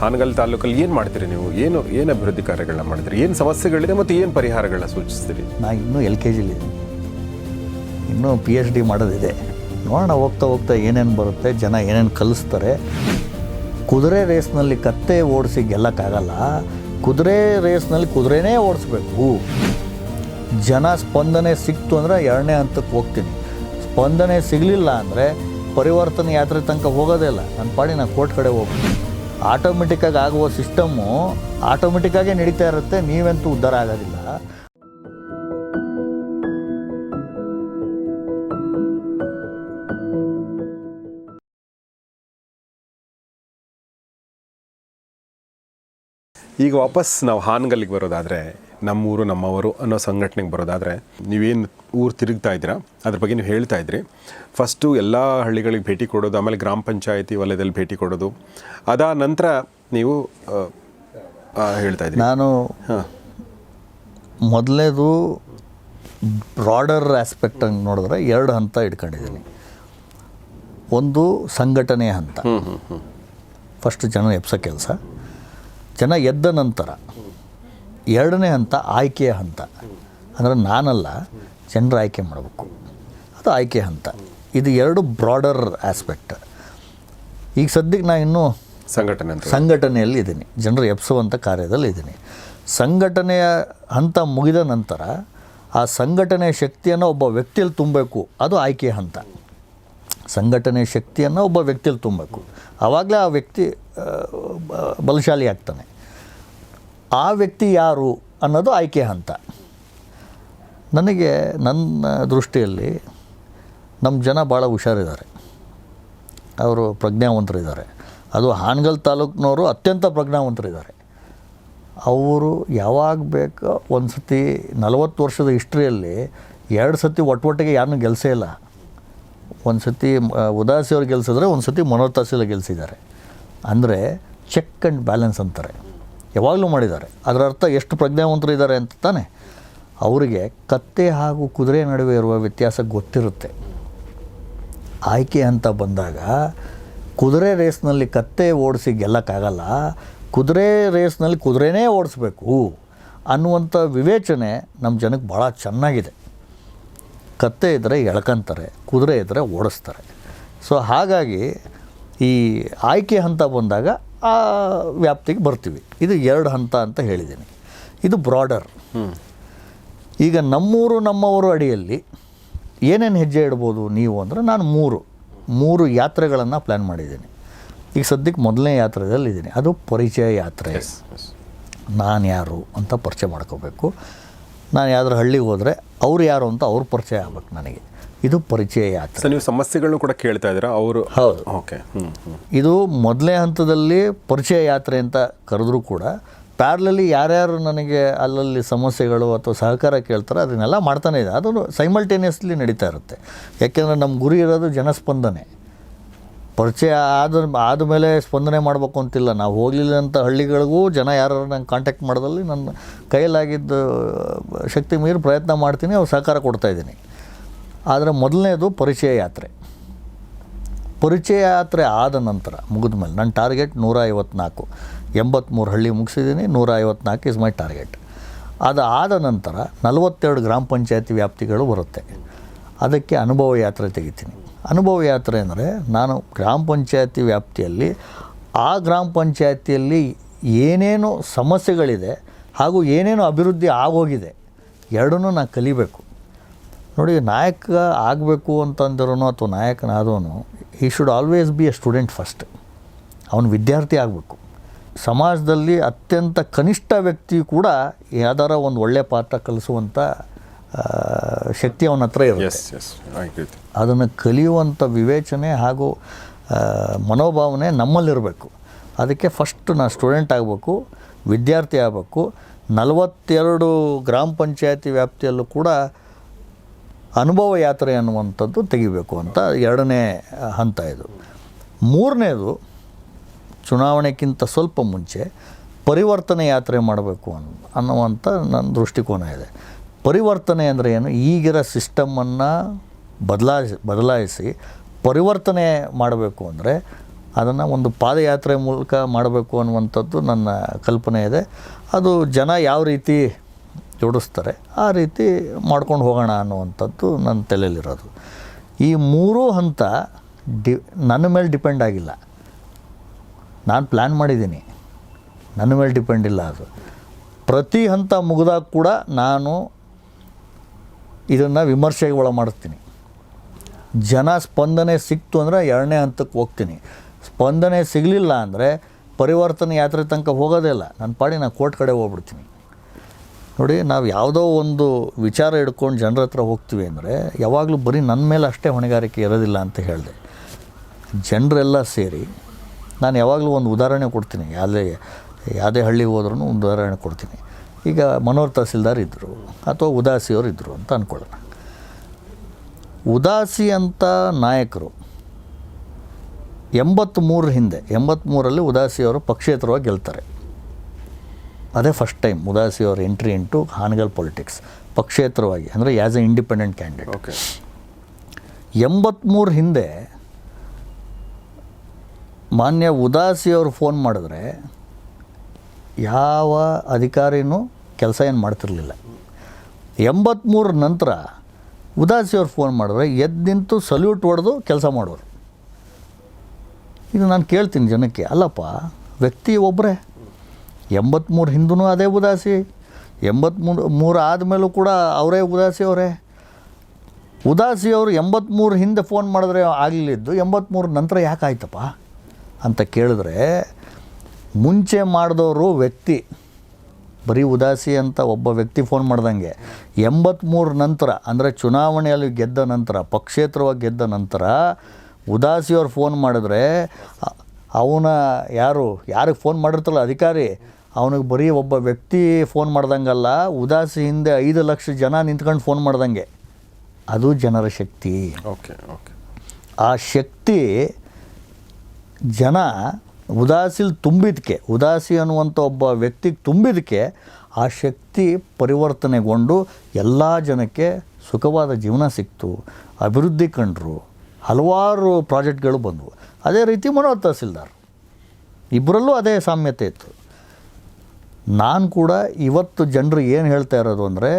ಹಾನಗಲ್ ತಾಲೂಕಲ್ಲಿ ಏನು ಮಾಡ್ತೀರಿ ನೀವು? ಏನು ಅಭಿವೃದ್ಧಿ ಕಾರ್ಯಗಳನ್ನ ಮಾಡಿದ್ರಿ? ಏನು ಸಮಸ್ಯೆಗಳಿದೆ ಮತ್ತು ಏನು ಪರಿಹಾರಗಳನ್ನ ಸೂಚಿಸ್ತೀರಿ? ನಾನು ಇನ್ನೂ LKGಲಿದ್ದೀನಿ, ಇನ್ನೂ PhD ಮಾಡೋದಿದೆ. ನೋಡೋಣ ಹೋಗ್ತಾ ಹೋಗ್ತಾ ಏನೇನು ಬರುತ್ತೆ, ಜನ ಏನೇನು ಕಲಿಸ್ತಾರೆ. ಕುದುರೆ ರೇಸ್ನಲ್ಲಿ ಕತ್ತೆ ಓಡಿಸಿ ಗೆಲ್ಲಕ್ಕಾಗಲ್ಲ, ಕುದುರೆ ರೇಸ್ನಲ್ಲಿ ಕುದುರೆನೇ ಓಡಿಸ್ಬೇಕು. ಜನ ಸ್ಪಂದನೆ ಸಿಕ್ತು ಅಂದರೆ 2ನೇ ಹಂತಕ್ಕೆ ಹೋಗ್ತೀನಿ. ಸ್ಪಂದನೆ ಸಿಗಲಿಲ್ಲ ಅಂದರೆ ಪರಿವರ್ತನೆ ಯಾತ್ರೆ ತನಕ ಹೋಗೋದೇ ಇಲ್ಲ. ನನ್ನ ಪಾಡಿ ನಾನು ಕೋರ್ಟ್ ಕಡೆ ಹೋಗ್ತೀನಿ. ಆಟೋಮೆಟಿಕ್ಕಾಗಿ ಆಗುವ ಸಿಸ್ಟಮ್ಮು ಆಟೋಮೆಟಿಕ್ಕಾಗೇ ನಡೀತಾ ಇರುತ್ತೆ, ನೀವಂತೂ ಉದ್ಧಾರ ಆಗೋದಿಲ್ಲ. ಈಗ ವಾಪಸ್ ನಾವು ಹಾನಗಲ್ಲಿಗೆ ಬರೋದಾದರೆ, ನಮ್ಮೂರು ನಮ್ಮವರು ಅನ್ನೋ ಸಂಘಟನೆಗೆ ಬರೋದಾದರೆ, ನೀವೇನು ಊರು ತಿರುಗ್ತಾ ಇದ್ದೀರಾ ಅದ್ರ ಬಗ್ಗೆ ನೀವು ಹೇಳ್ತಾ ಇದ್ರಿ. ಫಸ್ಟು ಎಲ್ಲ ಹಳ್ಳಿಗಳಿಗೆ ಭೇಟಿ ಕೊಡೋದು, ಆಮೇಲೆ ಗ್ರಾಮ ಪಂಚಾಯತಿ ವಲಯದಲ್ಲಿ ಭೇಟಿ ಕೊಡೋದು, ಅದಾದ ನಂತರ ನೀವು ಹೇಳ್ತಾ ಇದ್ರಿ. ನಾನು ಮೊದಲೇದು ಬ್ರಾಡರ್ ಆಸ್ಪೆಕ್ಟ್ ಹಂಗೆ ನೋಡಿದ್ರೆ 2 ಹಂತ ಇಟ್ಕೊಂಡಿದ್ದೀನಿ. ಒಂದು ಸಂಘಟನೆಯ ಹಂತ, ಫಸ್ಟ್ ಜನ ಎಬ್ಸೋ ಕೆಲಸ. ಜನ ಎದ್ದ ನಂತರ 2ನೇ ಹಂತ ಆಯ್ಕೆಯ ಹಂತ. ಅಂದರೆ ನಾನಲ್ಲ, ಜನರು ಆಯ್ಕೆ ಮಾಡಬೇಕು, ಅದು ಆಯ್ಕೆ ಹಂತ. ಇದು 2 ಬ್ರಾಡರ್ ಆಸ್ಪೆಕ್ಟ್. ಈಗ ಸದ್ಯಕ್ಕೆ ನಾನು ಇನ್ನೂ ಸಂಘಟನೆಯಲ್ಲಿ ಇದ್ದೀನಿ, ಜನರು ಎಬ್ಸುವಂಥ ಕಾರ್ಯದಲ್ಲಿ ಇದ್ದೀನಿ. ಸಂಘಟನೆಯ ಹಂತ ಮುಗಿದ ನಂತರ ಆ ಸಂಘಟನೆಯ ಶಕ್ತಿಯನ್ನು ಒಬ್ಬ ವ್ಯಕ್ತಿಯಲ್ಲಿ ತುಂಬಬೇಕು, ಅದು ಆಯ್ಕೆಯ ಹಂತ. ಸಂಘಟನೆಯ ಶಕ್ತಿಯನ್ನು ಒಬ್ಬ ವ್ಯಕ್ತಿಯಲ್ಲಿ ತುಂಬಬೇಕು, ಆವಾಗಲೇ ಆ ವ್ಯಕ್ತಿ ಬಲಶಾಲಿ ಆಗ್ತಾನೆ. ಆ ವ್ಯಕ್ತಿ ಯಾರು ಅನ್ನೋದು ಆಯ್ಕೆ ಹಂತ. ನನಗೆ ನನ್ನ ದೃಷ್ಟಿಯಲ್ಲಿ ನಮ್ಮ ಜನ ಭಾಳ ಹುಷಾರಿದ್ದಾರೆ, ಅವರು ಪ್ರಜ್ಞಾವಂತರಿದ್ದಾರೆ. ಅದು ಹಾನಗಲ್ ತಾಲೂಕಿನವರು ಅತ್ಯಂತ ಪ್ರಜ್ಞಾವಂತರಿದ್ದಾರೆ. ಅವರು ಯಾವಾಗ ಬೇಕೋ ಒಂದು ಸತಿ 40 ವರ್ಷದ ಹಿಸ್ಟ್ರಿಯಲ್ಲಿ 2 ಸತಿ ಒಟ್ಟೊಟ್ಟಿಗೆ ಯಾರನ್ನೂ ಗೆಲ್ಸೇ ಇಲ್ಲ. ಒಂದು ಸತಿ ಉದಾಸಿ ಅವ್ರು ಗೆಲ್ಸಿದ್ರೆ, ಒಂದು ಸತಿ ಮನೋಹರ್ ತಹಸೀಲ್ ಗೆಲ್ಸಿದ್ದಾರೆ. ಅಂದರೆ ಚೆಕ್ ಆ್ಯಂಡ್ ಬ್ಯಾಲೆನ್ಸ್ ಅಂತಾರೆ, ಯಾವಾಗಲೂ ಮಾಡಿದ್ದಾರೆ. ಅದರ ಅರ್ಥ ಎಷ್ಟು ಪ್ರಜ್ಞಾವಂತರು ಇದ್ದಾರೆ ಅಂತ ತಾನೆ. ಅವರಿಗೆ ಕತ್ತೆ ಹಾಗೂ ಕುದುರೆ ನಡುವೆ ಇರುವ ವ್ಯತ್ಯಾಸ ಗೊತ್ತಿರುತ್ತೆ. ಆಯ್ಕೆ ಅಂತ ಬಂದಾಗ ಕುದುರೆ ರೇಸ್ನಲ್ಲಿ ಕತ್ತೆ ಓಡಿಸಿ ಗೆಲ್ಲಕ್ಕಾಗಲ್ಲ, ಕುದುರೆ ರೇಸ್ನಲ್ಲಿ ಕುದುರೆನೇ ಓಡಿಸ್ಬೇಕು ಅನ್ನುವಂಥ ವಿವೇಚನೆ ನಮ್ಮ ಜನಕ್ಕೆ ಭಾಳ ಚೆನ್ನಾಗಿದೆ. ಕತ್ತೆ ಇದ್ದರೆ ಎಳ್ಕೊಂತಾರೆ, ಕುದುರೆ ಇದ್ದರೆ ಓಡಿಸ್ತಾರೆ. ಸೊ ಹಾಗಾಗಿ ಈ ಆಯ್ಕೆ ಹಂತ ಬಂದಾಗ ಆ ವ್ಯಾಪ್ತಿಗೆ ಬರ್ತೀವಿ. ಇದು 2 ಹಂತ ಅಂತ ಹೇಳಿದ್ದೀನಿ. ಇದು ಬ್ರಾಡರ್. ಈಗ ನಮ್ಮೂರು ನಮ್ಮವರು ಅಡಿಯಲ್ಲಿ ಏನೇನು ಹೆಜ್ಜೆ ಇಡ್ಬೋದು ನೀವು ಅಂದರೆ, ನಾನು 3 ಯಾತ್ರೆಗಳನ್ನು ಪ್ಲ್ಯಾನ್ ಮಾಡಿದ್ದೀನಿ. ಈಗ ಸದ್ಯಕ್ಕೆ 1ನೇ ಯಾತ್ರೆಯಲ್ಲಿ ಇದ್ದೀನಿ, ಅದು ಪರಿಚಯ ಯಾತ್ರೆ. ನಾನು ಯಾರು ಅಂತ ಪರಿಚಯ ಮಾಡ್ಕೋಬೇಕು. ನಾನು ಯಾವ್ದಾರು ಹಳ್ಳಿಗೆ ಹೋದರೆ ಅವ್ರು ಯಾರು ಅಂತ ಅವ್ರ ಪರಿಚಯ ಆಗ್ಬೇಕು ನನಗೆ. ಇದು ಪರಿಚಯ ಯಾತ್ರೆ. ನೀವು ಸಮಸ್ಯೆಗಳನ್ನು ಕೂಡ ಕೇಳ್ತಾ ಇದ್ದೀರಾ ಅವರು? ಹೌದು. ಓಕೆ. ಇದು 1ನೇ ಹಂತದಲ್ಲಿ ಪರಿಚಯ ಯಾತ್ರೆ ಅಂತ ಕರೆದ್ರೂ ಕೂಡ ಪ್ಯಾರ್ಲಲ್ಲಿ ಯಾರ್ಯಾರು ನನಗೆ ಅಲ್ಲಲ್ಲಿ ಸಮಸ್ಯೆಗಳು ಅಥವಾ ಸಹಕಾರ ಕೇಳ್ತಾರೆ ಅದನ್ನೆಲ್ಲ ಮಾಡ್ತಾನೆ ಇದೆ. ಅದು ಸೈಮಲ್ಟೇನಿಯಸ್ಲಿ ನಡೀತಾ ಇರುತ್ತೆ. ಯಾಕೆಂದರೆ ನಮ್ಮ ಗುರಿ ಇರೋದು ಜನಸ್ಪಂದನೆ. ಪರಿಚಯ ಆದಮೇಲೆ ಸ್ಪಂದನೆ ಮಾಡಬೇಕು ಅಂತಿಲ್ಲ. ನಾವು ಹೋಗಲಿಲ್ಲಂಥ ಹಳ್ಳಿಗಳಿಗೂ ಜನ ಯಾರು ನಂಗೆ ಕಾಂಟ್ಯಾಕ್ಟ್ ಮಾಡೋದಲ್ಲಿ ನನ್ನ ಕೈಲಾಗಿದ್ದ ಶಕ್ತಿ ಮೀರಿ ಪ್ರಯತ್ನ ಮಾಡ್ತೀನಿ, ಅವ್ರು ಸಹಕಾರ ಕೊಡ್ತಾಯಿದ್ದೀನಿ. ಆದರೆ ಮೊದಲನೇದು ಪರಿಚಯ ಯಾತ್ರೆ. ಪರಿಚಯ ಯಾತ್ರೆ ಆದ ನಂತರ ಮುಗಿದ ಮೇಲೆ ನನ್ನ ಟಾರ್ಗೆಟ್ 154, 83 ಹಳ್ಳಿ ಮುಗಿಸಿದ್ದೀನಿ. 154 ಇಸ್ ಮೈ ಟಾರ್ಗೆಟ್. ಅದು ಆದ ನಂತರ 42 ಗ್ರಾಮ ಪಂಚಾಯತಿ ವ್ಯಾಪ್ತಿಗಳು ಬರುತ್ತೆ. ಅದಕ್ಕೆ ಅನುಭವ ಯಾತ್ರೆ ತೆಗಿತೀನಿ. ಅನುಭವ ಯಾತ್ರೆ ಅಂದರೆ, ನಾನು ಗ್ರಾಮ ಪಂಚಾಯತಿ ವ್ಯಾಪ್ತಿಯಲ್ಲಿ ಆ ಗ್ರಾಮ ಪಂಚಾಯತಿಯಲ್ಲಿ ಏನೇನು ಸಮಸ್ಯೆಗಳಿದೆ ಹಾಗೂ ಏನೇನು ಅಭಿವೃದ್ಧಿ ಆಗೋಗಿದೆ ಎರಡನ್ನೂ ನಾನು ಕಲಿಬೇಕು. ನೋಡಿ, ನಾಯಕ ಆಗಬೇಕು ಅಂತಂದ್ರೂ ಅಥವಾ ನಾಯಕನಾದವನು he should always be a student first. ಅವನು ವಿದ್ಯಾರ್ಥಿ ಆಗಬೇಕು. ಸಮಾಜದಲ್ಲಿ ಅತ್ಯಂತ ಕನಿಷ್ಠ ವ್ಯಕ್ತಿ ಕೂಡ ಯಾವ್ದಾರ ಒಂದು ಒಳ್ಳೆಯ ಪಾಠ ಕಲಿಸುವಂಥ ಶಕ್ತಿ ಅವನ ಹತ್ರ ಇರುತ್ತೆ. ಅದನ್ನು ಕಲಿಯುವಂಥ ವಿವೇಚನೆ ಹಾಗೂ ಮನೋಭಾವನೆ ನಮ್ಮಲ್ಲಿರಬೇಕು. ಅದಕ್ಕೆ ಫಸ್ಟ್ ನಾನು ಸ್ಟೂಡೆಂಟ್ ಆಗಬೇಕು, ವಿದ್ಯಾರ್ಥಿ ಆಗಬೇಕು. 42 ಗ್ರಾಮ ಪಂಚಾಯತಿ ವ್ಯಾಪ್ತಿಯಲ್ಲೂ ಕೂಡ ಅನುಭವ ಯಾತ್ರೆ ಅನ್ನುವಂಥದ್ದು ತೆಗಿಬೇಕು ಅಂತ 2ನೇ ಹಂತ ಇದು. 3ನೇದು ಚುನಾವಣೆಗಿಂತ ಸ್ವಲ್ಪ ಮುಂಚೆ ಪರಿವರ್ತನೆ ಯಾತ್ರೆ ಮಾಡಬೇಕು ಅನ್ನುವಂಥ ನನ್ನ ದೃಷ್ಟಿಕೋನ ಇದೆ. ಪರಿವರ್ತನೆ ಅಂದರೆ ಏನು? ಈಗಿರೋ ಸಿಸ್ಟಮನ್ನು ಬದಲಾಯಿಸಿ ಪರಿವರ್ತನೆ ಮಾಡಬೇಕು ಅಂದರೆ ಅದನ್ನು ಒಂದು ಪಾದಯಾತ್ರೆ ಮೂಲಕ ಮಾಡಬೇಕು ಅನ್ನುವಂಥದ್ದು ನನ್ನ ಕಲ್ಪನೆ ಇದೆ. ಅದು ಜನ ಯಾವ ರೀತಿ ಜೋಡಿಸ್ತಾರೆ ಆ ರೀತಿ ಮಾಡ್ಕೊಂಡು ಹೋಗೋಣ ಅನ್ನುವಂಥದ್ದು ನನ್ನ ತಲೆಯಲ್ಲಿರೋದು. ಈ ಮೂರೂ ಹಂತ ನನ್ನ ಮೇಲೆ ಡಿಪೆಂಡ್ ಆಗಿಲ್ಲ. ನಾನು ಪ್ಲ್ಯಾನ್ ಮಾಡಿದ್ದೀನಿ, ನನ್ನ ಮೇಲೆ ಡಿಪೆಂಡ್ ಇಲ್ಲ. ಅದು ಪ್ರತಿ ಹಂತ ಮುಗಿದಾಗ ಕೂಡ ನಾನು ಇದನ್ನು ವಿಮರ್ಶೆಗೆ ಒಳ ಮಾಡ್ತೀನಿ. ಜನ ಸ್ಪಂದನೆ ಸಿಕ್ತು ಅಂದರೆ 2ನೇ ಹಂತಕ್ಕೆ ಹೋಗ್ತೀನಿ. ಸ್ಪಂದನೆ ಸಿಗಲಿಲ್ಲ ಅಂದರೆ ಪರಿವರ್ತನೆ ಯಾತ್ರೆ ತನಕ ಹೋಗೋದೇ ಇಲ್ಲ. ನನ್ನ ಪಾಡಿ ನಾನು ಕೋರ್ಟ್ ಕಡೆ ಹೋಗ್ಬಿಡ್ತೀನಿ. ನೋಡಿ, ನಾವು ಯಾವುದೋ ಒಂದು ವಿಚಾರ ಹಿಡ್ಕೊಂಡು ಜನರ ಹತ್ರ ಹೋಗ್ತೀವಿ ಅಂದರೆ ಯಾವಾಗಲೂ ಬರೀ ನನ್ನ ಮೇಲೆ ಅಷ್ಟೇ ಹೊಣೆಗಾರಿಕೆ ಇರೋದಿಲ್ಲ ಅಂತ ಹೇಳಿದೆ. ಜನರೆಲ್ಲ ಸೇರಿ ನಾನು ಯಾವಾಗಲೂ ಒಂದು ಉದಾಹರಣೆ ಕೊಡ್ತೀನಿ. ಯಾವುದೇ ಹಳ್ಳಿಗೆ ಹೋದ್ರೂ ಒಂದು ಉದಾಹರಣೆ ಕೊಡ್ತೀನಿ. ಈಗ ಮನೋಹರ್ ತಹಸೀಲ್ದಾರ್ ಇದ್ದರು ಅಥವಾ ಉದಾಸಿಯವರು ಇದ್ದರು ಅಂತ ಅಂದ್ಕೊಳ್ಳೋಣ. ಉದಾಸಿ ಅಂತ ನಾಯಕರು 83ರಲ್ಲಿ ಉದಾಸಿಯವರು ಪಕ್ಷೇತರವಾಗಿ ಗೆಲ್ತಾರೆ. ಅದೇ ಫಸ್ಟ್ ಟೈಮ್ ಉದಾಸಿಯವರು ಎಂಟ್ರಿ ಇಂಟು ಹಾನಗಲ್ ಪೊಲಿಟಿಕ್ಸ್ ಪಕ್ಷೇತರವಾಗಿ, ಅಂದರೆ as a independent candidate. Okay. 83 ಹಿಂದೆ ಮಾನ್ಯ ಉದಾಸಿಯವರು ಫೋನ್ ಮಾಡಿದ್ರೆ ಯಾವ ಅಧಿಕಾರಿನೂ ಕೆಲಸ ಏನು ಮಾಡ್ತಿರಲಿಲ್ಲ. 83 ನಂತರ ಉದಾಸಿಯವ್ರು ಫೋನ್ ಮಾಡಿದ್ರೆ ಎದ್ದು ನಿಂತು ಸಲ್ಯೂಟ್ ಹೊಡೆದು ಕೆಲಸ ಮಾಡೋರು. ಇದು ನಾನು ಕೇಳ್ತೀನಿ ಜನಕ್ಕೆ, ಅಲ್ಲಪ್ಪ ವ್ಯಕ್ತಿ ಒಬ್ಬರೇ. 83 ಹಿಂದೂ ಅದೇ ಉದಾಸಿ, 83 ಆದಮೇಲೂ ಕೂಡ ಅವರೇ ಉದಾಸಿಯವರೇ. ಉದಾಸಿಯವರು 83 ಹಿಂದೆ ಫೋನ್ ಮಾಡಿದ್ರೆ ಆಗಲಿದ್ದು 83 ನಂತರ ಯಾಕೆ ಆಯ್ತಪ್ಪ ಅಂತ ಕೇಳಿದ್ರೆ, ಮುಂಚೆ ಮಾಡಿದವರು ವ್ಯಕ್ತಿ, ಬರೀ ಉದಾಸಿ ಅಂತ ಒಬ್ಬ ವ್ಯಕ್ತಿ ಫೋನ್ ಮಾಡ್ದಂಗೆ 83 ನಂತರ, ಅಂದರೆ ಚುನಾವಣೆಯಲ್ಲಿ ಗೆದ್ದ ನಂತರ, ಪಕ್ಷೇತರವಾಗಿ ಗೆದ್ದ ನಂತರ ಉದಾಸಿಯವ್ರು ಫೋನ್ ಮಾಡಿದ್ರೆ ಅವನ ಯಾರಿಗೆ ಫೋನ್ ಮಾಡಿರ್ತಾರಲ್ಲ ಅಧಿಕಾರಿ, ಅವನಿಗೆ ಬರೀ ಒಬ್ಬ ವ್ಯಕ್ತಿ ಫೋನ್ ಮಾಡ್ದಂಗಲ್ಲ, ಉದಾಸಿ ಹಿಂದೆ 5 ಲಕ್ಷ ಜನ ನಿಂತ್ಕೊಂಡು ಫೋನ್ ಮಾಡ್ದಂಗೆ. ಅದು ಜನರ ಶಕ್ತಿ. Okay okay. ಆ ಶಕ್ತಿ ಜನ ಉದಾಸಿಲ್ ತುಂಬಿದ್ದಕ್ಕೆ, ಉದಾಸಿ ಅನ್ನುವಂಥ ಒಬ್ಬ ವ್ಯಕ್ತಿಗೆ ತುಂಬಿದ್ದಕ್ಕೆ ಆ ಶಕ್ತಿ ಪರಿವರ್ತನೆಗೊಂಡು ಎಲ್ಲ ಜನಕ್ಕೆ ಸುಖವಾದ ಜೀವನ ಸಿಕ್ತು, ಅಭಿವೃದ್ಧಿ ಕಂಡರು, ಹಲವಾರು ಪ್ರಾಜೆಕ್ಟ್ಗಳು ಬಂದವು. ಅದೇ ರೀತಿ ಮನೋಹರ್ ತಹಸೀಲ್ದಾರ್ ಇಬ್ಬರಲ್ಲೂ ಅದೇ ಸಾಮ್ಯತೆ ಇತ್ತು. ನಾನು ಕೂಡ ಇವತ್ತು ಜನರು ಏನು ಹೇಳ್ತಾ ಇರೋದು ಅಂದರೆ,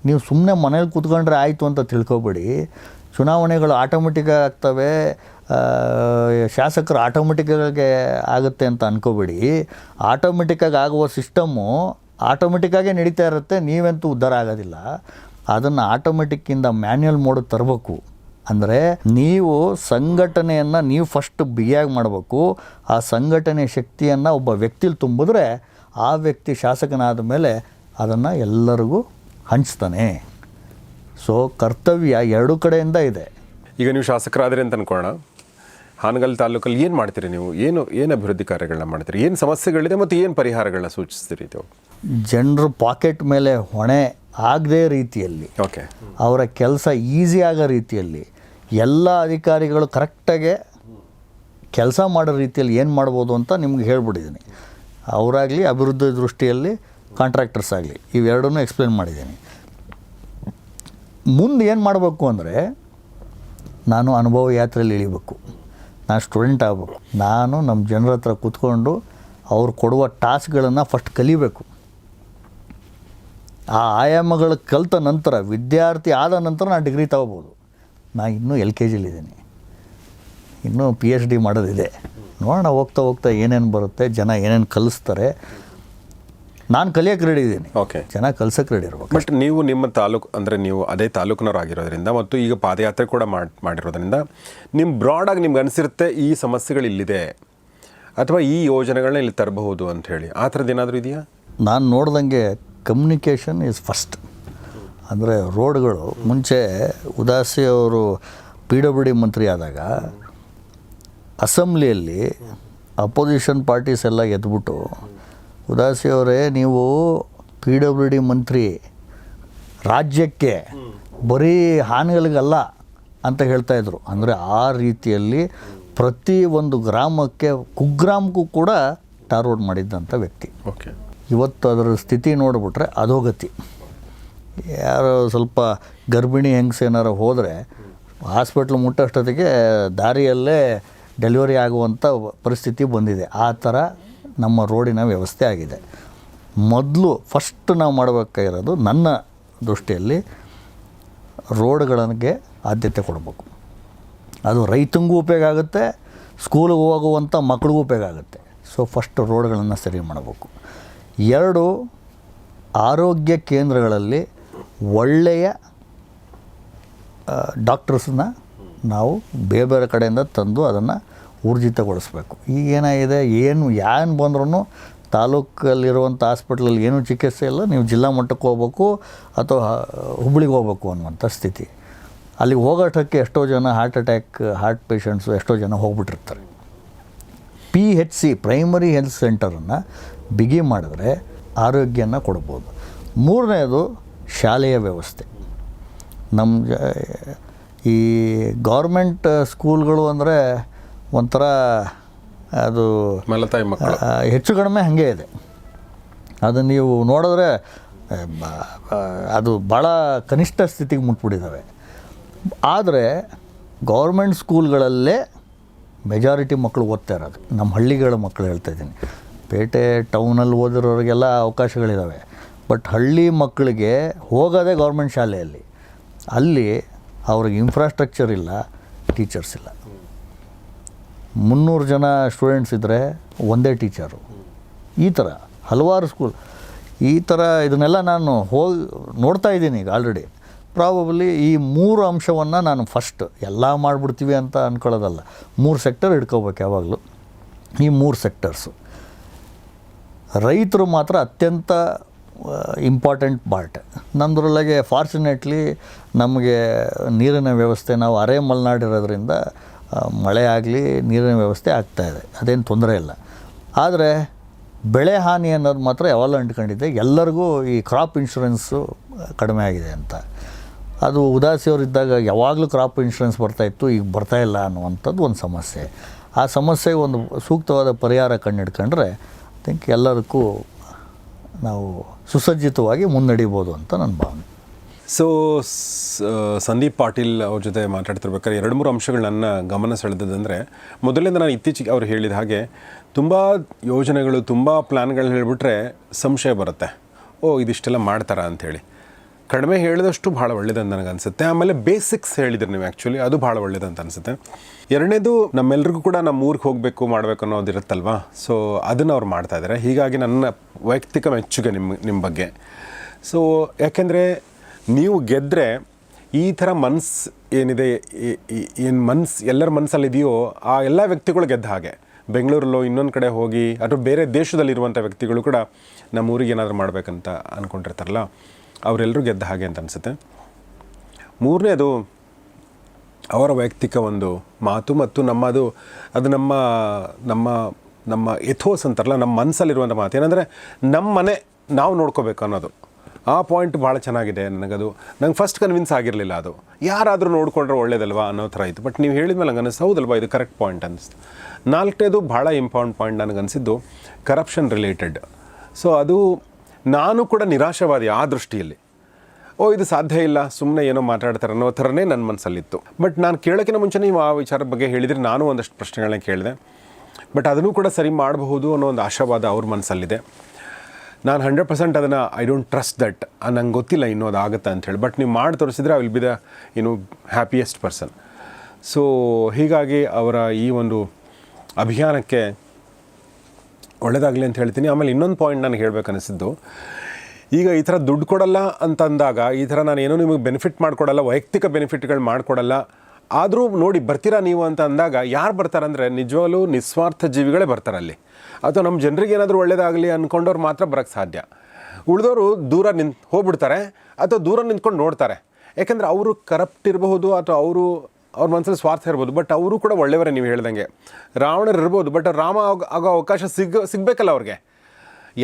ನೀವು ಸುಮ್ಮನೆ ಮನೇಲಿ ಕೂತ್ಕೊಂಡ್ರೆ ಆಯಿತು ಅಂತ ತಿಳ್ಕೊಬೇಡಿ. ಚುನಾವಣೆಗಳು ಆಟೋಮೆಟಿಕ್ಕಾಗಿ ಆಗ್ತವೆ, ಶಾಸಕರು ಆಟೋಮೆಟಿಕ್ಕಾಗಿ ಆಗುತ್ತೆ ಅಂತ ಅಂದ್ಕೋಬೇಡಿ. ಆಟೋಮೆಟಿಕ್ಕಾಗಿ ಆಗುವ ಸಿಸ್ಟಮ್ಮು ಆಟೋಮೆಟಿಕ್ಕಾಗೇ ನಡೀತಾ ಇರುತ್ತೆ, ನೀವಂತೂ ಉದ್ಧಾರ ಆಗೋದಿಲ್ಲ. ಅದನ್ನು ಆಟೋಮೆಟಿಕ್ಕಿಂದ ಮ್ಯಾನ್ಯಲ್ ಮೋಡಿಗೆ ತರಬೇಕು. ಅಂದರೆ ನೀವು ಸಂಘಟನೆಯನ್ನು ನೀವು ಫಸ್ಟ್ ಬಿಗಿಯಾಗಿ ಮಾಡಬೇಕು. ಆ ಸಂಘಟನೆ ಶಕ್ತಿಯನ್ನು ಒಬ್ಬ ವ್ಯಕ್ತಿಲಿ ತುಂಬಿದ್ರೆ ಆ ವ್ಯಕ್ತಿ ಶಾಸಕನಾದ ಮೇಲೆ ಅದನ್ನು ಎಲ್ಲರಿಗೂ ಹಂಚ್ತಾನೆ. ಸೊ ಕರ್ತವ್ಯ ಎರಡೂ ಕಡೆಯಿಂದ ಇದೆ. ಈಗ ನೀವು ಶಾಸಕರಾದರೆ ಅಂತ ಅನ್ಕೊಳ್ಳೋಣ, ಹಾನಗಲ್ ತಾಲೂಕಲ್ಲಿ ಏನು ಮಾಡ್ತೀರಿ ನೀವು? ಏನು ಅಭಿವೃದ್ಧಿ ಕಾರ್ಯಗಳನ್ನ ಮಾಡ್ತೀರಿ? ಏನು ಸಮಸ್ಯೆಗಳಿದೆ ಮತ್ತು ಏನು ಪರಿಹಾರಗಳನ್ನ ಸೂಚಿಸ್ತೀರಿ? ಇದು ಜನರು ಪಾಕೆಟ್ ಮೇಲೆ ಹೊಣೆ ಆಗದೇ ರೀತಿಯಲ್ಲಿ, ಓಕೆ, ಅವರ ಕೆಲಸ ಈಸಿ ಆಗೋ ರೀತಿಯಲ್ಲಿ, ಎಲ್ಲ ಅಧಿಕಾರಿಗಳು ಕರೆಕ್ಟಾಗಿ ಕೆಲಸ ಮಾಡೋ ರೀತಿಯಲ್ಲಿ ಏನು ಮಾಡ್ಬೋದು ಅಂತ ನಿಮ್ಗೆ ಹೇಳ್ಬಿಟ್ಟಿದ್ದೀನಿ. ಅವರಾಗಲಿ ಅಭಿವೃದ್ಧಿ ದೃಷ್ಟಿಯಲ್ಲಿ ಕಾಂಟ್ರಾಕ್ಟರ್ಸ್ ಆಗಲಿ, ಇವೆರಡನ್ನೂ ಎಕ್ಸ್ಪ್ಲೇನ್ ಮಾಡಿದ್ದೀನಿ. ಮುಂದೆ ಏನು ಮಾಡಬೇಕು ಅಂದರೆ, ನಾನು ಅನುಭವ ಯಾತ್ರೆಯಲ್ಲಿ ಇಳಿಬೇಕು, ನಾನು ಸ್ಟೂಡೆಂಟ್ ಆಗಬೇಕು. ನಾನು ನಮ್ಮ ಜನರ ಹತ್ರ ಕೂತ್ಕೊಂಡು ಅವ್ರು ಕೊಡುವ ಟಾಸ್ಕ್ಗಳನ್ನು ಫಸ್ಟ್ ಕಲಿಬೇಕು. ಆ ಆಯಾಮಗಳು ಕಲಿತ ನಂತರ, ವಿದ್ಯಾರ್ಥಿ ಆದ ನಂತರ ನಾನು ಡಿಗ್ರಿ ತಗೋಬೋದು. ನಾನು ಇನ್ನೂ LKGಲಿದ್ದೀನಿ, ಇನ್ನೂ PhD ಮಾಡೋದಿದೆ. ನೋಡೋಣ ಹೋಗ್ತಾ ಹೋಗ್ತಾ ಏನೇನು ಬರುತ್ತೆ, ಜನ ಏನೇನು ಕಲಿಸ್ತಾರೆ. ನಾನು ಕಲಿಯೋಕ್ಕೆ ರೆಡಿ ಇದ್ದೀನಿ, ಓಕೆ, ಜನ ಕಲ್ಸೋಕ್ಕೆ ರೆಡಿ ಇರ್ಬೇಕು. ಬಟ್ ನೀವು ನಿಮ್ಮ ತಾಲೂಕು ಅಂದರೆ ನೀವು ಅದೇ ತಾಲೂಕಿನವರಾಗಿರೋದ್ರಿಂದ ಮತ್ತು ಈಗ ಪಾದಯಾತ್ರೆ ಕೂಡ ಮಾಡಿರೋದ್ರಿಂದ ನಿಮ್ಮ ಬ್ರಾಡಾಗಿ ನಿಮ್ಗೆ ಅನಿಸಿರುತ್ತೆ ಈ ಸಮಸ್ಯೆಗಳು ಇಲ್ಲಿದೆ ಅಥವಾ ಈ ಯೋಜನೆಗಳನ್ನ ಇಲ್ಲಿ ತರಬಹುದು ಅಂತ ಹೇಳಿ, ಆ ಥರದ್ದು ಏನಾದರೂ ಇದೆಯಾ? ನಾನು ನೋಡ್ದಂಗೆ ಕಮ್ಯುನಿಕೇಷನ್ ಈಸ್ ಫಸ್ಟ್. ಅಂದರೆ ರೋಡ್ಗಳು, ಮುಂಚೆ ಉದಾಸಿ ಅವರು PWD ಮಂತ್ರಿ ಆದಾಗ ಅಸೆಂಬ್ಲಿಯಲ್ಲಿ ಅಪೋಸಿಷನ್ ಪಾರ್ಟೀಸ್ ಎಲ್ಲ ಎದ್ಬಿಟ್ಟು, ಉದಾಸಿಯವರೇ ನೀವು PWD ಮಂತ್ರಿ, ರಾಜ್ಯಕ್ಕೆ ಬರೀ ಹಾನಗಲ್ಗಲ್ಲ ಅಂತ ಹೇಳ್ತಾಯಿದ್ರು. ಅಂದರೆ ಆ ರೀತಿಯಲ್ಲಿ ಪ್ರತಿ ಒಂದು ಗ್ರಾಮಕ್ಕೆ, ಕುಗ್ರಾಮಕ್ಕೂ ಕೂಡ ಟಾರ್ ರೋಡ್ ಮಾಡಿದ್ದಂಥ ವ್ಯಕ್ತಿ. ಓಕೆ, ಇವತ್ತು ಅದರ ಸ್ಥಿತಿ ನೋಡಿಬಿಟ್ರೆ ಅಧೋಗತಿ. ಯಾರೋ ಸ್ವಲ್ಪ ಗರ್ಭಿಣಿ ಹೆಂಗಸು ಏನಾರು ಹೋದರೆ ಹಾಸ್ಪಿಟ್ಲ್ ಮುಟ್ಟೋಷ್ಟೊತ್ತಿಗೆ ದಾರಿಯಲ್ಲೇ ಡೆಲಿವರಿ ಆಗುವಂಥ ಪರಿಸ್ಥಿತಿ ಬಂದಿದೆ. ಆ ಥರ ನಮ್ಮ ರೋಡಿನ ವ್ಯವಸ್ಥೆ ಆಗಿದೆ. ಮೊದಲು ಫಸ್ಟ್ ನಾವು ಮಾಡಬೇಕಾಗಿರೋದು ನನ್ನ ದೃಷ್ಟಿಯಲ್ಲಿ ರೋಡ್ಗಳಿಗೆ ಆದ್ಯತೆ ಕೊಡಬೇಕು. ಅದು ರೈತಂಗೂ ಉಪಯೋಗ ಆಗುತ್ತೆ, ಸ್ಕೂಲಿಗೆ ಹೋಗುವಂಥ ಮಕ್ಳಿಗೂ ಉಪಯೋಗ ಆಗುತ್ತೆ. ಸೊ ಫಸ್ಟ್ ರೋಡ್ಗಳನ್ನು ಸರಿ ಮಾಡಬೇಕು. 2, ಆರೋಗ್ಯ ಕೇಂದ್ರಗಳಲ್ಲಿ ಒಳ್ಳೆಯ ಡಾಕ್ಟರ್ಸನ್ನ ನಾವು ಬೇರೆ ಬೇರೆ ಕಡೆಯಿಂದ ತಂದು ಅದನ್ನು ಊರ್ಜಿತಗೊಳಿಸ್ಬೇಕು. ಈಗೇನಾಗಿದೆ, ಏನು ಬಂದ್ರೂ ತಾಲೂಕಲ್ಲಿರುವಂಥ ಹಾಸ್ಪಿಟ್ಲಲ್ಲಿ ಏನೂ ಚಿಕಿತ್ಸೆ ಇಲ್ಲ, ನೀವು ಜಿಲ್ಲಾ ಮಟ್ಟಕ್ಕೆ ಹೋಗ್ಬೇಕು ಅಥವಾ ಹುಬ್ಳಿಗೆ ಹೋಗ್ಬೇಕು ಅನ್ನುವಂಥ ಸ್ಥಿತಿ. ಅಲ್ಲಿಗೆ ಹೋಗೋಟಕ್ಕೆ ಎಷ್ಟೋ ಜನ ಹಾರ್ಟ್ ಪೇಷಂಟ್ಸು ಎಷ್ಟೋ ಜನ ಹೋಗ್ಬಿಟ್ಟಿರ್ತಾರೆ. PHC ಪ್ರೈಮರಿ ಹೆಲ್ತ್ ಸೆಂಟರನ್ನು ಬಿಗಿ ಮಾಡಿದ್ರೆ ಆರೋಗ್ಯನ ಕೊಡ್ಬೋದು. 3ನೇದು ಶಾಲೆಯ ವ್ಯವಸ್ಥೆ. ನಮ್ಮ ಈ ಗೌರ್ಮೆಂಟ್ ಸ್ಕೂಲ್ಗಳು ಅಂದರೆ ಒಂಥರ ಅದು ಮಲತಾಯಿ ಮಕ್ಕಳು ಹೆಚ್ಚು ಕಡಿಮೆ ಹಾಗೆ ಇದೆ. ಅದು ನೀವು ನೋಡಿದ್ರೆ ಅದು ಭಾಳ ಕನಿಷ್ಠ ಸ್ಥಿತಿಗೆ ಮುಟ್ಬಿಟ್ಟಿದ್ದಾವೆ. ಆದರೆ ಗೌರ್ಮೆಂಟ್ ಸ್ಕೂಲ್ಗಳಲ್ಲೇ ಮೆಜಾರಿಟಿ ಮಕ್ಕಳು ಓದ್ತಾ ಇರೋದು. ನಮ್ಮ ಹಳ್ಳಿಗಳ ಮಕ್ಕಳು ಹೇಳ್ತಾಯಿದ್ದೀನಿ. ಪೇಟೆ ಟೌನಲ್ಲಿ ಓದಿರೋರಿಗೆಲ್ಲ ಅವಕಾಶಗಳಿದ್ದಾವೆ. ಬಟ್ ಹಳ್ಳಿ ಮಕ್ಕಳಿಗೆ ಹೋಗೋದೇ ಗೌರ್ಮೆಂಟ್ ಶಾಲೆಯಲ್ಲಿ. ಅಲ್ಲಿ ಅವ್ರಿಗೆ ಇನ್ಫ್ರಾಸ್ಟ್ರಕ್ಚರ್ ಇಲ್ಲ, ಟೀಚರ್ಸ್ ಇಲ್ಲ. 300 ಜನ ಸ್ಟೂಡೆಂಟ್ಸ್ ಇದ್ದರೆ ಒಂದೇ ಟೀಚರು. ಈ ಥರ ಹಲವಾರು ಸ್ಕೂಲ್ ಈ ಥರ ಇದನ್ನೆಲ್ಲ ನಾನು ನೋಡ್ತಾ ಇದ್ದೀನಿ ಈಗ ಆಲ್ರೆಡಿ. ಪ್ರಾಬಬ್ಲಿ ಈ 3 ಅಂಶವನ್ನು ನಾನು ಫಸ್ಟ್ ಎಲ್ಲ ಮಾಡಿಬಿಡ್ತೀವಿ ಅಂತ ಅಂದ್ಕೊಳ್ಳೋದಲ್ಲ. 3 ಸೆಕ್ಟರ್ ಇಟ್ಕೋಬೇಕು ಯಾವಾಗಲೂ. ಈ 3 ಸೆಕ್ಟರ್ಸು ರೈತರು ಮಾತ್ರ ಅತ್ಯಂತ ಇಂಪಾರ್ಟೆಂಟ್ ಪಾರ್ಟ್. ನಮ್ಮದ್ರೊಳಗೆ ಫಾರ್ಚುನೇಟ್ಲಿ ನಮಗೆ ನೀರಿನ ವ್ಯವಸ್ಥೆ, ನಾವು ಅರೆ ಮಲೆನಾಡಿರೋದ್ರಿಂದ ಮಳೆ ಆಗಲಿ ನೀರಿನ ವ್ಯವಸ್ಥೆ ಆಗ್ತಾಯಿದೆ, ಅದೇನು ತೊಂದರೆ ಇಲ್ಲ. ಆದರೆ ಬೆಳೆ ಹಾನಿ ಅನ್ನೋದು ಮಾತ್ರ ಯಾವಾಗಲೂ ಅಂಟ್ಕೊಂಡಿದ್ದೆ. ಎಲ್ಲರಿಗೂ ಈ ಕ್ರಾಪ್ ಇನ್ಶೂರೆನ್ಸು ಕಡಿಮೆ ಆಗಿದೆ ಅಂತ. ಅದು ಉದಾಸಿಯವರಿದ್ದಾಗ ಯಾವಾಗಲೂ ಕ್ರಾಪ್ ಇನ್ಶೂರೆನ್ಸ್ ಬರ್ತಾಯಿತ್ತು, ಈಗ ಬರ್ತಾಯಿಲ್ಲ ಅನ್ನುವಂಥದ್ದು ಒಂದು ಸಮಸ್ಯೆ. ಆ ಸಮಸ್ಯೆಗೆ ಒಂದು ಸೂಕ್ತವಾದ ಪರಿಹಾರ ಕಂಡುಹಿಡ್ಕೊಂಡ್ರೆ ಐ ಥಿಂಕ್ ಎಲ್ಲರಿಗೂ ನಾವು ಸುಸಜ್ಜಿತವಾಗಿ ಮುನ್ನಡಿಬೋದು ಅಂತ ನನ್ನ ಭಾವನೆ. ಸೊ ಸಂದೀಪ್ ಪಾಟೀಲ್ ಅವ್ರ ಜೊತೆ ಮಾತಾಡ್ತಿರ್ಬೇಕಾದ್ರೆ 2-3 ಅಂಶಗಳು ನನ್ನ ಗಮನ ಸೆಳೆದಂದರೆ, ಮೊದಲಿಂದ ನಾನು ಇತ್ತೀಚೆಗೆ ಅವ್ರು ಹೇಳಿದ ಹಾಗೆ ತುಂಬ ಯೋಜನೆಗಳು, ತುಂಬ ಪ್ಲ್ಯಾನ್ಗಳು ಹೇಳಿಬಿಟ್ರೆ ಸಂಶಯ ಬರುತ್ತೆ, ಇದಿಷ್ಟೆಲ್ಲ ಮಾಡ್ತಾರಾ ಅಂಥೇಳಿ. ಕಡಿಮೆ ಹೇಳಿದಷ್ಟು ಭಾಳ ಒಳ್ಳೇದಂತ ನನಗನ್ಸುತ್ತೆ. ಆಮೇಲೆ ಬೇಸಿಕ್ಸ್ ಹೇಳಿದ್ರಿ ನೀವು, ಆ್ಯಕ್ಚುಲಿ ಅದು ಭಾಳ ಒಳ್ಳೇದಂತ ಅನಿಸುತ್ತೆ. 2ನೇದು, ನಮ್ಮೆಲ್ರಿಗೂ ಕೂಡ ನಮ್ಮ ಊರಿಗೆ ಹೋಗಬೇಕು ಮಾಡಬೇಕು ಅನ್ನೋದಿರುತ್ತಲ್ವ. ಸೊ ಅದನ್ನು ಅವ್ರು ಮಾಡ್ತಾಯಿದ್ದಾರೆ. ಹೀಗಾಗಿ ನನ್ನ ವೈಯಕ್ತಿಕ ಮೆಚ್ಚುಗೆ ನಿಮ್ಮ ಬಗ್ಗೆ. ಸೊ ಯಾಕೆಂದರೆ ನೀವು ಗೆದ್ದರೆ ಈ ಥರ ಮನಸ್ಸು ಏನಿದೆ, ಎಲ್ಲರ ಮನಸ್ಸಲ್ಲಿದೆಯೋ ಆ ಎಲ್ಲ ವ್ಯಕ್ತಿಗಳು ಗೆದ್ದ ಹಾಗೆ. ಬೆಂಗಳೂರಲ್ಲೋ ಇನ್ನೊಂದು ಕಡೆ ಹೋಗಿ ಅಥವಾ ಬೇರೆ ದೇಶದಲ್ಲಿರುವಂಥ ವ್ಯಕ್ತಿಗಳು ಕೂಡ ನಮ್ಮ ಊರಿಗೆ ಏನಾದರೂ ಮಾಡಬೇಕಂತ ಅಂದ್ಕೊಂಡಿರ್ತಾರಲ್ಲ, ಅವರೆಲ್ಲರೂ ಗೆದ್ದ ಹಾಗೆ ಅಂತ ಅನಿಸುತ್ತೆ. 3ನೇದು, ಅವರ ವೈಯಕ್ತಿಕ ಒಂದು ಮಾತು ಮತ್ತು ಅದು ನಮ್ಮ ಎಥೋಸ್ ಅಂತಾರಲ್ಲ, ನಮ್ಮ ಮನಸ್ಸಲ್ಲಿರುವಂಥ ಮಾತು ಏನಂದರೆ ನಮ್ಮ ಮನೆ ನಾವು ನೋಡ್ಕೋಬೇಕು ಅನ್ನೋದು. ಆ ಪಾಯಿಂಟ್ ಭಾಳ ಚೆನ್ನಾಗಿದೆ. ನಂಗೆ ಫಸ್ಟ್ ಕನ್ವಿನ್ಸ್ ಆಗಿರಲಿಲ್ಲ. ಅದು ಯಾರಾದರೂ ನೋಡಿಕೊಂಡ್ರೆ ಒಳ್ಳೇದಲ್ವಾ ಅನ್ನೋ ಥರ ಇತ್ತು. ಬಟ್ ನೀವು ಹೇಳಿದ ಮೇಲೆ ನಂಗೆ ಅನಿಸ್ತು, ಹೌದಲ್ವಾ ಇದು ಕರೆಕ್ಟ್ ಪಾಯಿಂಟ್ ಅನ್ನಿಸ್ತು. 4ನೇದು ಭಾಳ ಇಂಪಾರ್ಟೆಂಟ್ ಪಾಯಿಂಟ್ ನನಗನ್ಸಿದ್ದು ಕರಪ್ಷನ್ ರಿಲೇಟೆಡ್. ಸೊ ಅದು ನಾನು ಕೂಡ ನಿರಾಶವಾದಿ ಆ ದೃಷ್ಟಿಯಲ್ಲಿ. ಇದು ಸಾಧ್ಯ ಇಲ್ಲ, ಸುಮ್ಮನೆ ಏನೋ ಮಾತಾಡ್ತಾರೆ ಅನ್ನೋ ಥರನೇ ನನ್ನ ಮನಸ್ಸಲ್ಲಿತ್ತು. ಬಟ್ ನಾನು ಕೇಳೋಕ್ಕಿಂತ ಮುಂಚೆ ನೀವು ಆ ವಿಚಾರದ ಬಗ್ಗೆ ಹೇಳಿದರೆ ನಾನು ಒಂದಷ್ಟು ಪ್ರಶ್ನೆಗಳನ್ನ ಕೇಳಿದೆ. ಬಟ್ ಅದನ್ನು ಕೂಡ ಸರಿ ಮಾಡಬಹುದು ಅನ್ನೋ ಒಂದು ಆಶಾವಾದ ಅವ್ರ ಮನಸ್ಸಲ್ಲಿದೆ. ನಾನು 100% ಅದನ್ನು ಐ ಡೋಂಟ್ ಟ್ರಸ್ಟ್ ದಟ್, ನಂಗೆ ಗೊತ್ತಿಲ್ಲ ಇನ್ನೂ ಅದು ಆಗುತ್ತೆ ಅಂಥೇಳಿ. ಬಟ್ ನೀವು ಮಾಡಿ ತೋರಿಸಿದ್ರೆ I will be the happiest person. So ಹೀಗಾಗಿ ಅವರ ಈ ಒಂದು ಅಭಿಯಾನಕ್ಕೆ ಒಳ್ಳೆಯದಾಗಲಿ ಅಂತ ಹೇಳ್ತೀನಿ. ಆಮೇಲೆ ಇನ್ನೊಂದು ಪಾಯಿಂಟ್ ನನಗೆ ಹೇಳ್ಬೇಕನ್ನಿಸಿದ್ದು, ಈಗ ಈ ಥರ ದುಡ್ಡು ಕೊಡಲ್ಲ ಅಂತಂದಾಗ, ಈ ಥರ ನಾನೇನೋ ನಿಮಗೆ ಬೆನಿಫಿಟ್ ಮಾಡಿಕೊಡಲ್ಲ, ವೈಯಕ್ತಿಕ ಬೆನಿಫಿಟ್ಗಳು ಮಾಡಿಕೊಡಲ್ಲ, ಆದರೂ ನೋಡಿ ಬರ್ತೀರಾ ನೀವು ಅಂತ ಅಂದಾಗ ಯಾರು ಬರ್ತಾರಂದರೆ ನಿಜವಾಗ್ಲೂ ನಿಸ್ವಾರ್ಥ ಜೀವಿಗಳೇ ಬರ್ತಾರೆ ಅಥವಾ ನಮ್ಮ ಜನರಿಗೆ ಏನಾದರೂ ಒಳ್ಳೇದಾಗಲಿ ಅಂದ್ಕೊಂಡವ್ರು ಮಾತ್ರ ಬರೋಕ್ಕೆ ಸಾಧ್ಯ. ಉಳಿದವರು ದೂರ ಹೋಗ್ಬಿಡ್ತಾರೆ ಅಥವಾ ದೂರ ನಿಂತ್ಕೊಂಡು ನೋಡ್ತಾರೆ. ಯಾಕೆಂದರೆ ಅವರು ಕರಪ್ಟ್ ಇರಬಹುದು ಅಥವಾ ಅವ್ರ ಮನಸ್ಸಲ್ಲಿ ಸ್ವಾರ್ಥ ಇರ್ಬೋದು. ಬಟ್ ಅವರು ಕೂಡ ಒಳ್ಳೆಯವರೇ. ನೀವು ಹೇಳ್ದಂಗೆ ರಾವಣರು ಇರ್ಬೋದು, ಬಟ್ ರಾಮ ಆಗೋ ಅವಕಾಶ ಸಿಗಬೇಕಲ್ಲ ಅವ್ರಿಗೆ.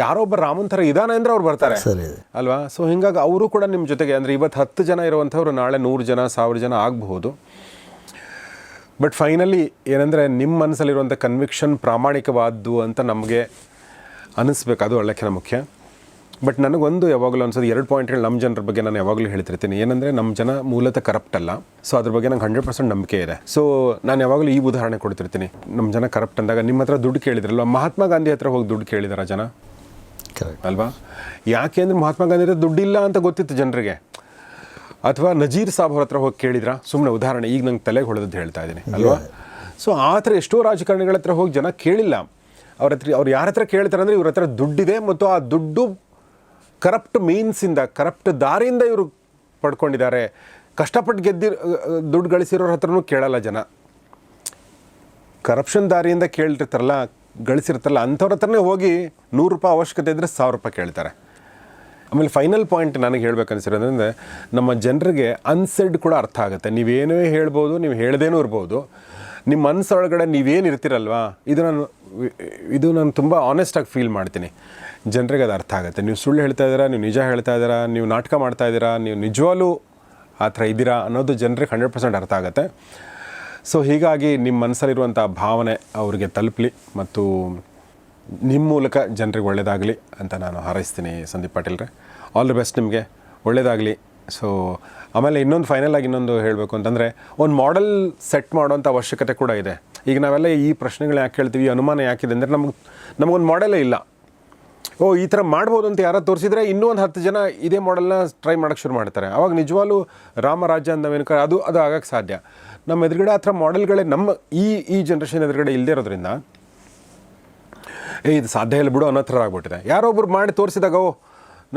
ಯಾರೋ ಒಬ್ಬ ರಾಮನ ಥರ ಇದಾನೆ ಅಂದರೆ ಅವ್ರು ಬರ್ತಾರೆ ಅಲ್ವಾ. ಸೊ ಹೀಗಾಗಿ ಅವರು ಕೂಡ ನಿಮ್ಮ ಜೊತೆಗೆ, ಅಂದರೆ ಇವತ್ತು 10 ಜನ ಇರುವಂಥವ್ರು ನಾಳೆ 100 ಜನ 1000 ಜನ ಆಗಬಹುದು. ಬಟ್ ಫೈನಲಿ ಏನಂದರೆ ನಿಮ್ಮ ಮನಸ್ಸಲ್ಲಿರುವಂಥ ಕನ್ವಿಕ್ಷನ್ ಪ್ರಾಮಾಣಿಕವಾದ್ದು ಅಂತ ನಮಗೆ ಅನ್ನಿಸ್ಬೇಕು. ಅದು ಒಳ್ಳೆಕ್ಕಿಂತ ಮುಖ್ಯ. ಬಟ್ ನನಗೊಂದು ಯಾವಾಗಲೂ ಅನ್ಸೋದು 2 ಪಾಯಿಂಟ್ಗಳು ನಮ್ಮ ಜನರ ಬಗ್ಗೆ ನಾನು ಯಾವಾಗಲೂ ಹೇಳ್ತಿರ್ತೀನಿ. ಏನಂದರೆ ನಮ್ಮ ಜನ ಮೂಲತಃ ಕರಪ್ಟ್ ಅಲ್ಲ. ಸೊ ಅದ್ರ ಬಗ್ಗೆ ನಂಗೆ 100% ನಂಬಿಕೆ ಇದೆ. ಸೊ ನಾನು ಯಾವಾಗಲೂ ಈ ಉದಾಹರಣೆ ಕೊಡ್ತಿರ್ತೀನಿ. ನಮ್ಮ ಜನ ಕರಪ್ಟ್ ಅಂದಾಗ ನಿಮ್ಮ ಹತ್ರ ದುಡ್ಡು ಕೇಳಿದ್ರಲ್ವ, ಮಹಾತ್ಮ ಗಾಂಧಿ ಹತ್ರ ಹೋಗಿ ದುಡ್ಡು ಕೇಳಿದಾರ ಜನ ಅಲ್ವಾ? ಯಾಕೆ ಅಂದರೆ ಮಹಾತ್ಮ ಗಾಂಧಿ ಹತ್ರ ದುಡ್ಡಿಲ್ಲ ಅಂತ ಗೊತ್ತಿತ್ತು ಜನರಿಗೆ. ಅಥವಾ ನಜೀರ್ ಸಾಬ್ ಅವ್ರ ಹತ್ರ ಹೋಗಿ ಕೇಳಿದ್ರ, ಸುಮ್ಮನೆ ಉದಾಹರಣೆ, ಈಗ ನಂಗೆ ತಲೆಗೆ ಹೊಡೆದು ಹೇಳ್ತಾ ಇದ್ದೀನಿ ಅಲ್ವಾ? ಸೊ ಆ ಥರ ಎಷ್ಟೋ ರಾಜಕಾರಣಿಗಳ ಹತ್ರ ಹೋಗಿ ಜನ ಕೇಳಿಲ್ಲ. ಅವ್ರು ಯಾರ ಹತ್ರ ಕೇಳ್ತಾರೆ ಅಂದರೆ ಇವ್ರ ಹತ್ರ ದುಡ್ಡಿದೆ ಮತ್ತು ಆ ದುಡ್ಡು ಕರಪ್ಟ್ ಮೀನ್ಸಿಂದ, ಕರಪ್ಟ್ ದಾರಿಯಿಂದ ಇವರು ಪಡ್ಕೊಂಡಿದ್ದಾರೆ. ಕಷ್ಟಪಟ್ಟು ದುಡ್ಡು ಗಳಿಸಿರೋರ ಹತ್ರನೂ ಕೇಳಲ್ಲ ಜನ. ಕರಪ್ಷನ್ ದಾರಿಯಿಂದ ಕೇಳಿರ್ತಾರಲ್ಲ, ಗಳಿಸಿರ್ತಾರಲ್ಲ, ಅಂಥವ್ರ ಹತ್ರನೇ ಹೋಗಿ 100 ರೂಪಾಯಿ ಅವಶ್ಯಕತೆ ಇದ್ದರೆ 1000 ರೂಪಾಯಿ ಕೇಳ್ತಾರೆ. ಆಮೇಲೆ ಫೈನಲ್ ಪಾಯಿಂಟ್ ನನಗೆ ಹೇಳ್ಬೇಕನ್ಸಿರೋದ್ರಿಂದ, ನಮ್ಮ ಜನರಿಗೆ ಅನ್ಸೆಡ್ ಕೂಡ ಅರ್ಥ ಆಗುತ್ತೆ. ನೀವೇನೇ ಹೇಳ್ಬೋದು, ನೀವು ಹೇಳ್ದೇನೂ ಇರ್ಬೋದು, ನಿಮ್ಮ ಮನಸ್ಸೊಳಗಡೆ ನೀವೇನು ಇರ್ತೀರಲ್ವಾ, ಇದು ನಾನು ತುಂಬ ಆನೆಸ್ಟಾಗಿ ಫೀಲ್ ಮಾಡ್ತೀನಿ. ಜನರಿಗೆ ಅದು ಅರ್ಥ ಆಗುತ್ತೆ. ನೀವು ಸುಳ್ಳು ಹೇಳ್ತಾ ಇದ್ದೀರಾ, ನೀವು ನಿಜ ಹೇಳ್ತಾ ಇದ್ದೀರಾ, ನೀವು ನಾಟಕ ಮಾಡ್ತಾ ಇದ್ದೀರಾ, ನೀವು ನಿಜವಾಗ್ಲೂ ಆ ಥರ ಇದ್ದೀರಾ ಅನ್ನೋದು ಜನರಿಗೆ 100% ಅರ್ಥ ಆಗುತ್ತೆ. ಸೊ ಹೀಗಾಗಿ ನಿಮ್ಮ ಮನಸ್ಸಲ್ಲಿರುವಂಥ ಭಾವನೆ ಅವ್ರಿಗೆ ತಲುಪಲಿ ಮತ್ತು ನಿಮ್ಮ ಮೂಲಕ ಜನರಿಗೆ ಒಳ್ಳೆಯದಾಗಲಿ ಅಂತ ನಾನು ಹಾರೈಸ್ತೀನಿ. ಸಂದೀಪ್ ಪಾಟೀಲ್ರೆ, ಆಲ್ ದಿ ಬೆಸ್ಟ್, ನಿಮಗೆ ಒಳ್ಳೆಯದಾಗಲಿ. ಸೊ ಆಮೇಲೆ ಇನ್ನೊಂದು ಹೇಳಬೇಕು ಅಂತಂದರೆ, ಒಂದು ಮಾಡೆಲ್ ಸೆಟ್ ಮಾಡೋವಂಥ ಅವಶ್ಯಕತೆ ಕೂಡ ಇದೆ. ಈಗ ನಾವೆಲ್ಲ ಈ ಪ್ರಶ್ನೆಗಳು ಯಾಕೆ ಕೇಳ್ತೀವಿ, ಈ ಅನುಮಾನ ಯಾಕಿದೆ ಅಂದರೆ ನಮಗೊಂದು ಮಾಡೆಲೇ ಇಲ್ಲ. ಈ ಥರ ಮಾಡ್ಬೋದು ಅಂತ ಯಾರು ತೋರಿಸಿದ್ರೆ ಇನ್ನೂ ಒಂದು 10 ಜನ ಇದೇ ಮಾಡೆಲ್ನ ಟ್ರೈ ಮಾಡೋಕ್ಕೆ ಶುರು ಮಾಡ್ತಾರೆ. ಆವಾಗ ನಿಜವಾಗ್ಲೂ ರಾಮರಾಜ್ಯ ಅಂದವೇನಕ ಅದು ಆಗೋಕ್ಕೆ ಸಾಧ್ಯ. ನಮ್ಮ ಎದುರುಗಡೆ ಆ ಥರ ಮಾಡೆಲ್ಗಳೇ ನಮ್ಮ ಈ ಜನ್ರೇಷನ್ ಎದುರುಗಡೆ ಇಲ್ಲದೇ ಇರೋದ್ರಿಂದ ಇದು ಸಾಧ್ಯ ಇಲ್ಲ ಬಿಡು ಅನ್ನೋ ಥರ ಆಗ್ಬಿಟ್ಟಿದೆ. ಯಾರೊಬ್ರು ಮಾಡಿ ತೋರಿಸಿದಾಗ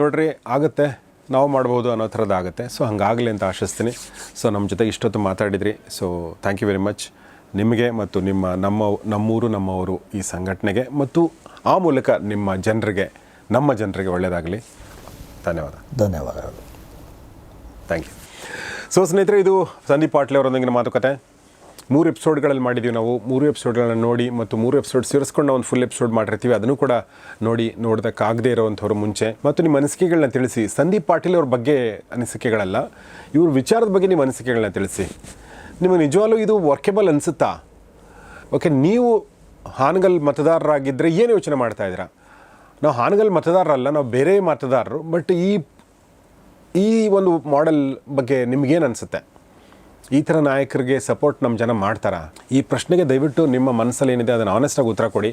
ನೋಡ್ರಿ ಆಗುತ್ತೆ, ನಾವು ಮಾಡ್ಬೋದು ಅನ್ನೋ ಥರದ್ದಾಗುತ್ತೆ. ಸೊ ಹಂಗಾಗಲಿ ಅಂತ ಆಶಿಸ್ತೀನಿ. ಸೊ ನಮ್ಮ ಜೊತೆಗೆ ಇಷ್ಟೊತ್ತು ಮಾತಾಡಿದ್ರಿ. So thank you very much ನಿಮಗೆ ಮತ್ತು ನಮ್ಮೂರು ನಮ್ಮವರು ಈ ಸಂಘಟನೆಗೆ ಮತ್ತು ಆ ಮೂಲಕ ನಮ್ಮ ಜನರಿಗೆ ಒಳ್ಳೆಯದಾಗಲಿ. ಧನ್ಯವಾದಗಳು. Thank you. ಸೊ ಸ್ನೇಹಿತರೆ, ಇದು ಸಂದೀಪ್ ಪಾಟೀಲ್ ಅವರೊಂದಿಗಿನ ಮಾತುಕತೆ. 3 ಎಪಿಸೋಡ್ಗಳಲ್ಲಿ ಮಾಡಿದ್ದೀವಿ ನಾವು. 3 ಎಪಿಸೋಡ್ಗಳನ್ನು ನೋಡಿ ಮತ್ತು 3 ಎಪಿಸೋಡ್ ಸೇರಿಸ್ಕೊಂಡು ಒಂದು ಫುಲ್ ಎಪಿಸೋಡ್ ಮಾಡಿರ್ತೀವಿ. ಅದನ್ನು ಕೂಡ ನೋಡೋದಕ್ಕಾಗದೇ ಇರೋವಂಥವ್ರು ಮುಂಚೆ ಮತ್ತು ನಿಮ್ಮ ಅನಿಸಿಕೆಗಳನ್ನ ತಿಳಿಸಿ. ಸಂದೀಪ್ ಪಾಟೀಲ್ ಅವ್ರ ಬಗ್ಗೆ ಅನಿಸಿಕೆಗಳಲ್ಲ, ಇವ್ರ ವಿಚಾರದ ಬಗ್ಗೆ ನಿಮ್ಮ ಅನಿಸಿಕೆಗಳನ್ನ ತಿಳಿಸಿ. ನಿಮಗೆ ನಿಜವಾಗ್ಲೂ ಇದು ವರ್ಕೆಬಲ್ ಅನಿಸುತ್ತಾ? ಓಕೆ, ನೀವು ಹಾನಗಲ್ ಮತದಾರರಾಗಿದ್ದರೆ ಏನು ಯೋಚನೆ ಮಾಡ್ತಾಯಿದ್ದೀರಾ? ನಾವು ಹಾನಗಲ್ ಮತದಾರರಲ್ಲ, ನಾವು ಬೇರೆ ಮತದಾರರು. ಬಟ್ ಈ ಒಂದು ಮಾಡೆಲ್ ಬಗ್ಗೆ ನಿಮಗೇನು ಅನಿಸುತ್ತೆ? ಈ ಥರ ನಾಯಕರಿಗೆ ಸಪೋರ್ಟ್ ನಮ್ಮ ಜನ ಮಾಡ್ತಾರಾ? ಈ ಪ್ರಶ್ನೆಗೆ ದಯವಿಟ್ಟು ನಿಮ್ಮ ಮನಸ್ಸಲ್ಲಿ ಏನಿದೆ ಅದನ್ನು ಆನೆಸ್ಟಾಗಿ ಉತ್ತರ ಕೊಡಿ.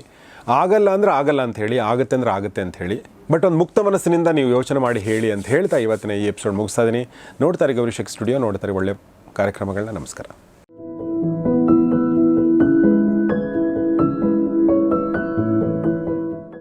ಆಗಲ್ಲ ಅಂದರೆ ಆಗಲ್ಲ ಅಂತ ಹೇಳಿ, ಆಗುತ್ತೆ ಅಂದರೆ ಆಗುತ್ತೆ ಅಂತ ಹೇಳಿ. ಬಟ್ ಒಂದು ಮುಕ್ತ ಮನಸ್ಸಿನಿಂದ ನೀವು ಯೋಚನೆ ಮಾಡಿ ಹೇಳಿ ಅಂತ ಹೇಳ್ತಾ ಇವತ್ತಿನ ಈ ಎಪಿಸೋಡ್ ಮುಗಿಸ್ತಾ ಇದ್ದೀನಿ. ನೋಡ್ತಾರೆ ಗೌರಿಶಕ್ ಸ್ಟುಡಿಯೋ, ನೋಡ್ತಾರೆ ಒಳ್ಳೆ ಕಾರ್ಯಕ್ರಮಗಳನ್ನ. ನಮಸ್ಕಾರ.